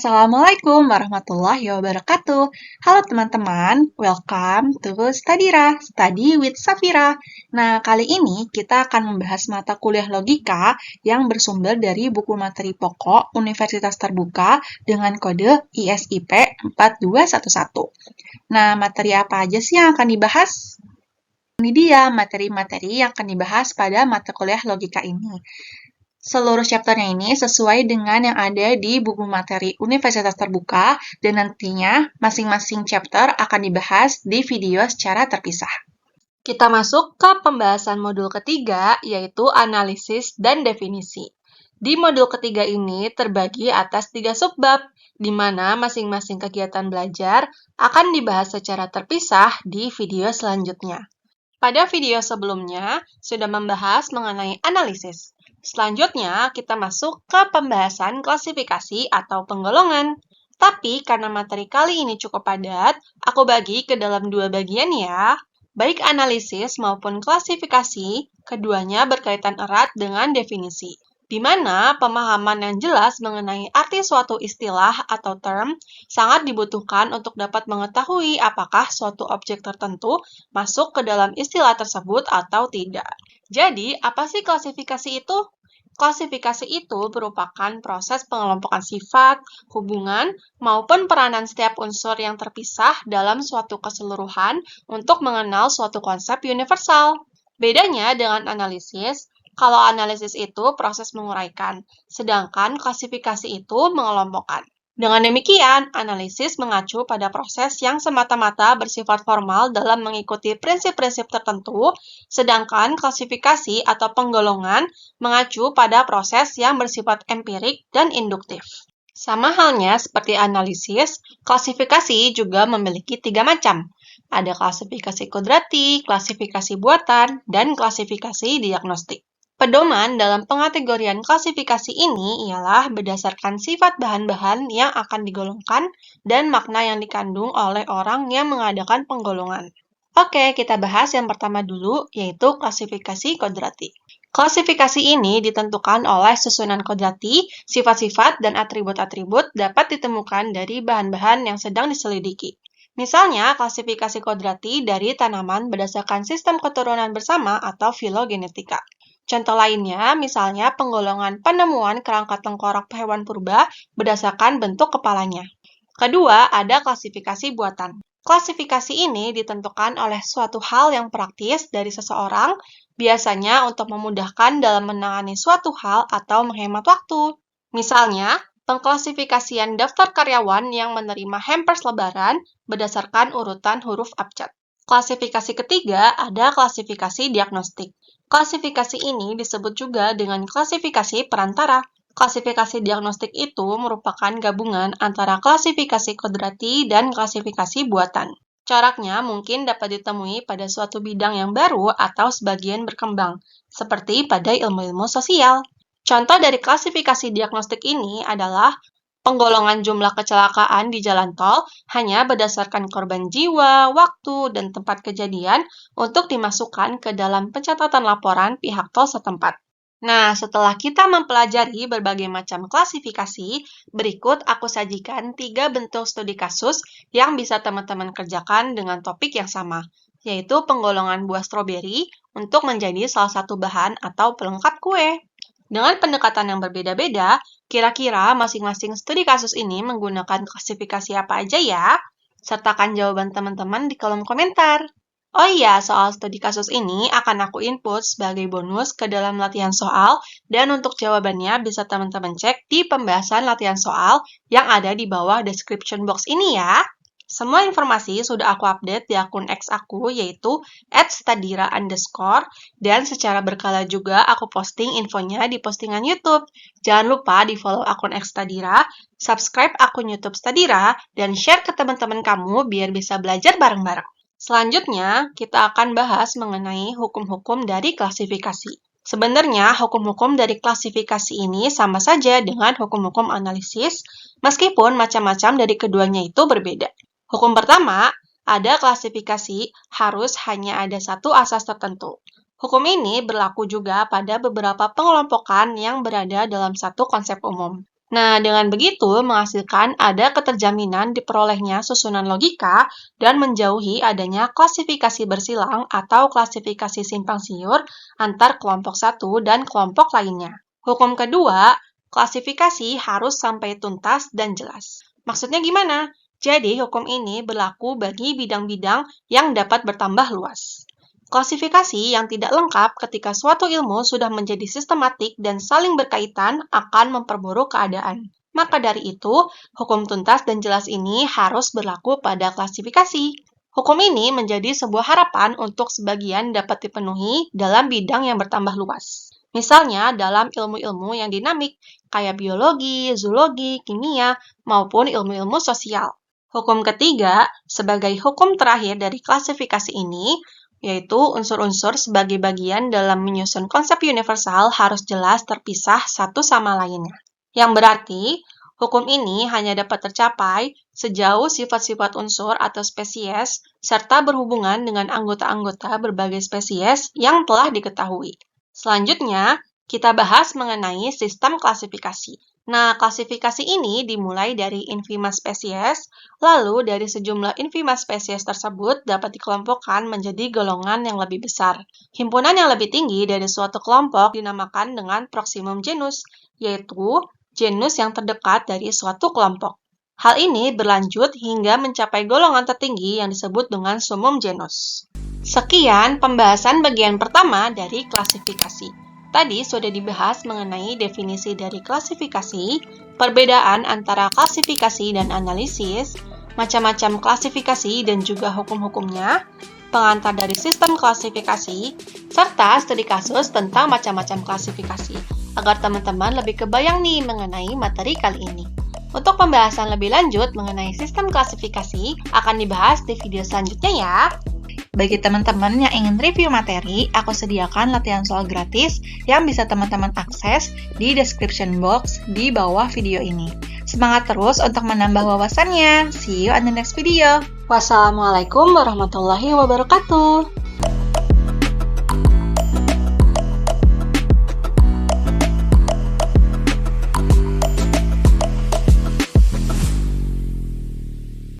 Assalamualaikum warahmatullahi wabarakatuh. Halo teman-teman, welcome to Stadira, Study with Safira. Nah, kali ini kita akan membahas mata kuliah logika yang bersumber dari buku materi pokok Universitas Terbuka dengan kode ISIP 4211. Nah, materi apa aja sih yang akan dibahas? Ini dia materi-materi yang akan dibahas pada mata kuliah logika ini. Seluruh chapternya ini sesuai dengan yang ada di buku materi Universitas Terbuka dan nantinya masing-masing chapter akan dibahas di video secara terpisah. Kita masuk ke pembahasan modul ketiga, yaitu analisis dan definisi. Di modul ketiga ini terbagi atas 3 subbab, di mana masing-masing kegiatan belajar akan dibahas secara terpisah di video selanjutnya. Pada video sebelumnya, sudah membahas mengenai analisis. Selanjutnya, kita masuk ke pembahasan klasifikasi atau penggolongan. Tapi, karena materi kali ini cukup padat, aku bagi ke dalam 2 bagian ya. Baik analisis maupun klasifikasi, keduanya berkaitan erat dengan definisi, di mana pemahaman yang jelas mengenai arti suatu istilah atau term sangat dibutuhkan untuk dapat mengetahui apakah suatu objek tertentu masuk ke dalam istilah tersebut atau tidak. Jadi, apa sih klasifikasi itu? Klasifikasi itu merupakan proses pengelompokan sifat, hubungan, maupun peranan setiap unsur yang terpisah dalam suatu keseluruhan untuk mengenal suatu konsep universal. Bedanya dengan analisis, kalau analisis itu proses menguraikan, sedangkan klasifikasi itu mengelompokkan. Dengan demikian, analisis mengacu pada proses yang semata-mata bersifat formal dalam mengikuti prinsip-prinsip tertentu, sedangkan klasifikasi atau penggolongan mengacu pada proses yang bersifat empirik dan induktif. Sama halnya seperti analisis, klasifikasi juga memiliki 3 macam. Ada klasifikasi kodrati, klasifikasi buatan, dan klasifikasi diagnostik. Pedoman dalam pengategorian klasifikasi ini ialah berdasarkan sifat bahan-bahan yang akan digolongkan dan makna yang dikandung oleh orang yang mengadakan penggolongan. Oke, kita bahas yang pertama dulu, yaitu klasifikasi kodrati. Klasifikasi ini ditentukan oleh susunan kodrati, sifat-sifat dan atribut-atribut dapat ditemukan dari bahan-bahan yang sedang diselidiki. Misalnya, klasifikasi kodrati dari tanaman berdasarkan sistem keturunan bersama atau filogenetika. Contoh lainnya, misalnya penggolongan penemuan kerangka tengkorak hewan purba berdasarkan bentuk kepalanya. Kedua, ada klasifikasi buatan. Klasifikasi ini ditentukan oleh suatu hal yang praktis dari seseorang, biasanya untuk memudahkan dalam menangani suatu hal atau menghemat waktu. Misalnya, pengklasifikasian daftar karyawan yang menerima hampers lebaran berdasarkan urutan huruf abjad. Klasifikasi ketiga ada klasifikasi diagnostik. Klasifikasi ini disebut juga dengan klasifikasi perantara. Klasifikasi diagnostik itu merupakan gabungan antara klasifikasi kodrati dan klasifikasi buatan. Coraknya mungkin dapat ditemui pada suatu bidang yang baru atau sebagian berkembang, seperti pada ilmu-ilmu sosial. Contoh dari klasifikasi diagnostik ini adalah penggolongan jumlah kecelakaan di jalan tol hanya berdasarkan korban jiwa, waktu, dan tempat kejadian untuk dimasukkan ke dalam pencatatan laporan pihak tol setempat. Nah, setelah kita mempelajari berbagai macam klasifikasi, berikut aku sajikan 3 bentuk studi kasus yang bisa teman-teman kerjakan dengan topik yang sama, yaitu penggolongan buah stroberi untuk menjadi salah satu bahan atau pelengkap kue. Dengan pendekatan yang berbeda-beda, kira-kira masing-masing studi kasus ini menggunakan klasifikasi apa aja ya? Sertakan jawaban teman-teman di kolom komentar. Oh iya, soal studi kasus ini akan aku input sebagai bonus ke dalam latihan soal, dan untuk jawabannya bisa teman-teman cek di pembahasan latihan soal yang ada di bawah description box ini ya. Semua informasi sudah aku update di akun X aku, yaitu @stadira_, dan secara berkala juga aku posting infonya di postingan YouTube. Jangan lupa di-follow akun X Stadira, subscribe akun YouTube Stadira, dan share ke teman-teman kamu biar bisa belajar bareng-bareng. Selanjutnya, kita akan bahas mengenai hukum-hukum dari klasifikasi. Sebenarnya, hukum-hukum dari klasifikasi ini sama saja dengan hukum-hukum analisis, meskipun macam-macam dari keduanya itu berbeda. Hukum pertama, ada klasifikasi harus hanya ada satu asas tertentu. Hukum ini berlaku juga pada beberapa pengelompokan yang berada dalam satu konsep umum. Nah, dengan begitu menghasilkan ada keterjaminan diperolehnya susunan logika dan menjauhi adanya klasifikasi bersilang atau klasifikasi simpang siur antar kelompok satu dan kelompok lainnya. Hukum kedua, klasifikasi harus sampai tuntas dan jelas. Maksudnya gimana? Jadi, hukum ini berlaku bagi bidang-bidang yang dapat bertambah luas. Klasifikasi yang tidak lengkap ketika suatu ilmu sudah menjadi sistematik dan saling berkaitan akan memperburuk keadaan. Maka dari itu, hukum tuntas dan jelas ini harus berlaku pada klasifikasi. Hukum ini menjadi sebuah harapan untuk sebagian dapat dipenuhi dalam bidang yang bertambah luas. Misalnya dalam ilmu-ilmu yang dinamik, kayak biologi, zoologi, kimia, maupun ilmu-ilmu sosial. Hukum ketiga, sebagai hukum terakhir dari klasifikasi ini, yaitu unsur-unsur sebagai bagian dalam menyusun konsep universal harus jelas terpisah satu sama lainnya. Yang berarti, hukum ini hanya dapat tercapai sejauh sifat-sifat unsur atau spesies serta berhubungan dengan anggota-anggota berbagai spesies yang telah diketahui. Selanjutnya, kita bahas mengenai sistem klasifikasi. Nah, klasifikasi ini dimulai dari infima spesies, lalu dari sejumlah infima spesies tersebut dapat dikelompokkan menjadi golongan yang lebih besar. Himpunan yang lebih tinggi dari suatu kelompok dinamakan dengan proximum genus, yaitu genus yang terdekat dari suatu kelompok. Hal ini berlanjut hingga mencapai golongan tertinggi yang disebut dengan summum genus. Sekian pembahasan bagian pertama dari klasifikasi. Tadi sudah dibahas mengenai definisi dari klasifikasi, perbedaan antara klasifikasi dan analisis, macam-macam klasifikasi dan juga hukum-hukumnya, pengantar dari sistem klasifikasi, serta studi kasus tentang macam-macam klasifikasi, agar teman-teman lebih kebayang nih mengenai materi kali ini. Untuk pembahasan lebih lanjut mengenai sistem klasifikasi akan dibahas di video selanjutnya ya. Bagi teman-teman yang ingin review materi, aku sediakan latihan soal gratis yang bisa teman-teman akses di description box di bawah video ini. Semangat terus untuk menambah wawasannya. See you on the next video. Wassalamualaikum warahmatullahi wabarakatuh.